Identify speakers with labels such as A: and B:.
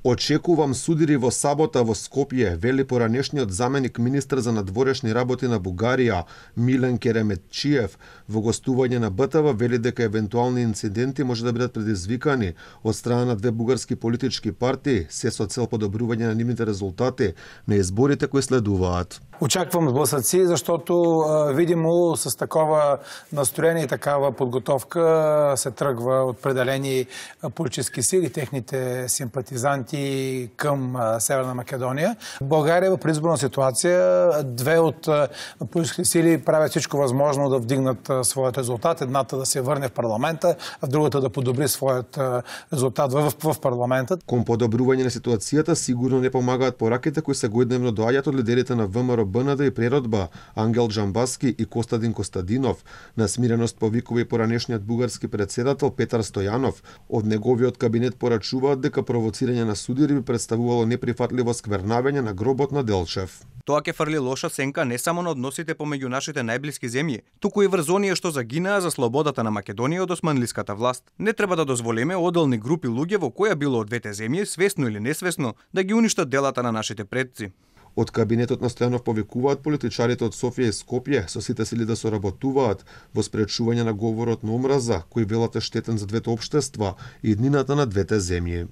A: Очекувам судири во сабота во Скопје, вели поранешниот заменик министер за надворешни работи на Бугарија, Милен Кереметчиев. Во гостување на БТВ вели дека евентуални инциденти може да бидат предизвикани од страна на две бугарски политички партии, се со цел подобрување на нивните резултати на изборите кои следуваат.
B: Очаквам сблъсъци, защото видимо с такова настроение и такава подготовка се тръгва определени политически сили, техните симпатизанти към Северна Македония. България в предизборна ситуация, две от политически сили правят всичко възможно да вдигнат своят резултат. Едната да се върне в парламента, а другата да подобри своят резултат в парламента.
A: Кон подобрување на ситуацијата сигурно не помагаат пораките кои секојдневно доаѓаат од лидерите на ВМРО БНД и Преродба, Ангел Джамбаски и Костадин Костадинов. На смиреност повикува и поранешниот бугарски председател Петар Стојанов. Од неговиот кабинет порачуваат дека провоцирање на судири би представувало неприфатливо сквернавење на гробот на Делчев.
C: Тоа ќе фрли лоша сенка не само на односите помеѓу нашите најблиски земји, туку и врз оние што загинаа за слободата на Македонија од османлиската власт. Не треба да дозволиме одделни групи луѓе во која било од двете земји, свесно или несвесно, да ги уништат делата на нашите предци.
A: Од кабинетот на Стојанов повикуваат политичарите од Софија и Скопје со сите сили да соработуваат во спречување на говорот на омраза, кој велат е штетен за двете општества и иднината на двете земји.